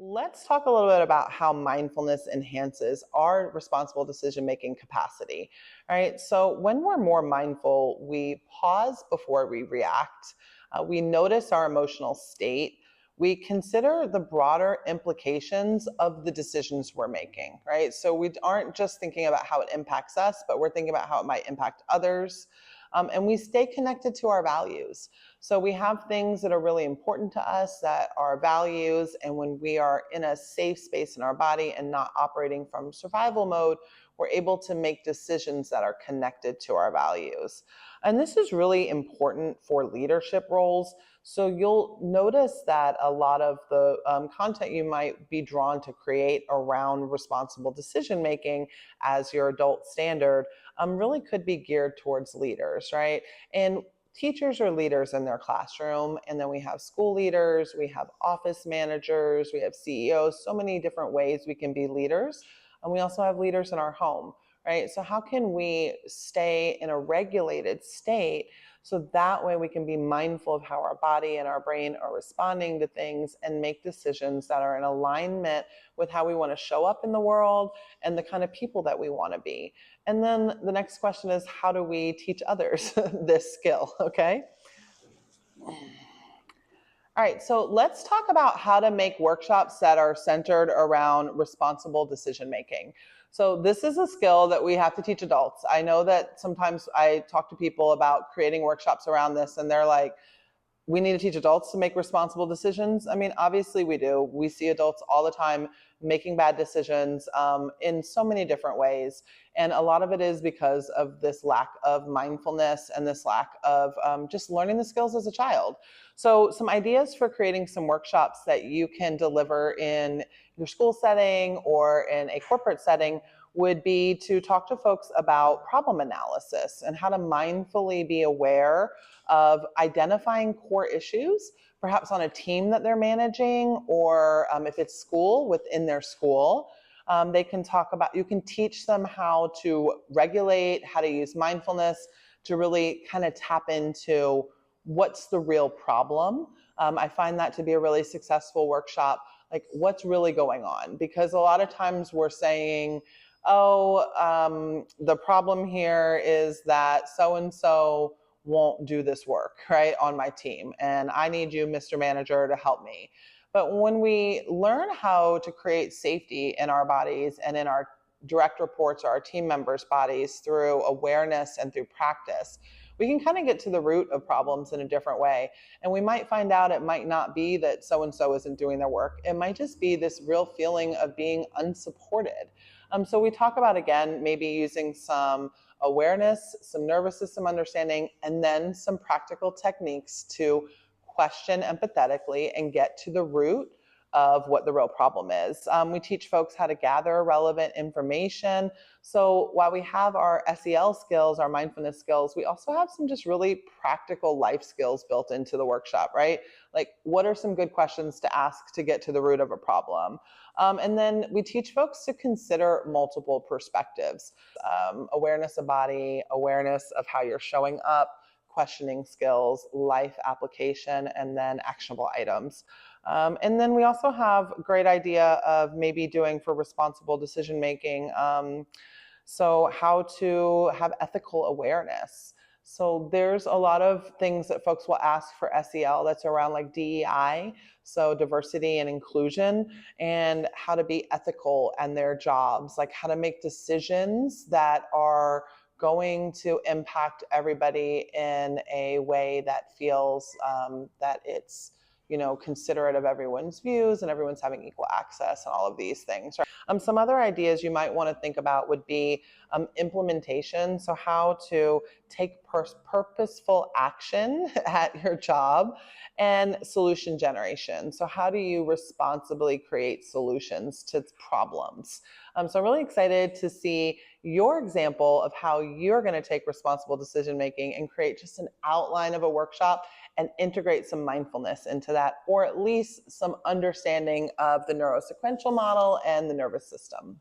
Let's talk a little bit about how mindfulness enhances our responsible decision making capacity. All right. So, when we're more mindful, we pause before we react, we notice our emotional state, we consider the broader implications of the decisions we're making, right? So, we aren't just thinking about how it impacts us, but we're thinking about how it might impact others. And we stay connected to our values. So we have things that are really important to us that are values. And when we are in a safe space in our body and not operating from survival mode, we're able to make decisions that are connected to our values. And this is really important for leadership roles. So you'll notice that a lot of the content you might be drawn to create around responsible decision making as your adult standard really could be geared towards leaders, right? And teachers are leaders in their classroom, and then we have school leaders, we have office managers, we have CEOs, so many different ways we can be leaders. And we also have leaders in our home, right? So how can we stay in a regulated state so that way we can be mindful of how our body and our brain are responding to things and make decisions that are in alignment with how we want to show up in the world and the kind of people that we want to be. And then the next question is, how do we teach others this skill? Okay. All right, so let's talk about how to make workshops that are centered around responsible decision making. So, this is a skill that we have to teach adults. I know that sometimes I talk to people about creating workshops around this, and they're like, we need to teach adults to make responsible decisions. I mean, obviously we do. We see adults all the time making bad decisions in so many different ways. And a lot of it is because of this lack of mindfulness and this lack of just learning the skills as a child. So, some ideas for creating some workshops that you can deliver in your school setting or in a corporate setting would be to talk to folks about problem analysis and how to mindfully be aware of identifying core issues, perhaps on a team that they're managing, or if it's school, within their school. They can talk about, you can teach them how to regulate, how to use mindfulness to really kind of tap into what's the real problem. I find that to be a really successful workshop, like what's really going on. Because a lot of times we're saying, oh, the problem here is that so and so won't do this work, right, on my team. And I need you, Mr. Manager, to help me. But when we learn how to create safety in our bodies and in our direct reports or our team members' bodies through awareness and through practice, we can kind of get to the root of problems in a different way. And we might find out it might not be that so and so isn't doing their work. It might just be this real feeling of being unsupported. So we talk about, again, maybe using some awareness, some nervous system understanding, and then some practical techniques to question empathetically and get to the root of what the real problem is. We teach folks how to gather relevant information. So while we have our SEL skills, our mindfulness skills, we also have some just really practical life skills built into the workshop, right? Like, what are some good questions to ask to get to the root of a problem? And then we teach folks to consider multiple perspectives, awareness of body, awareness of how you're showing up, questioning skills, life application, and then actionable items. And then we also have a great idea of maybe doing for responsible decision making. So, how to have ethical awareness. So there's a lot of things that folks will ask for SEL that's around like DEI, so diversity and inclusion, and how to be ethical in their jobs, like how to make decisions that are going to impact everybody in a way that feels that it's considerate of everyone's views and everyone's having equal access and all of these things. Right? Some other ideas you might want to think about would be implementation. So how to take purposeful action at your job, and solution generation. So how do you responsibly create solutions to problems? So I'm really excited to see your example of how you're going to take responsible decision making and create just an outline of a workshop and integrate some mindfulness into that, or at least some understanding of the neurosequential model and the nervous system.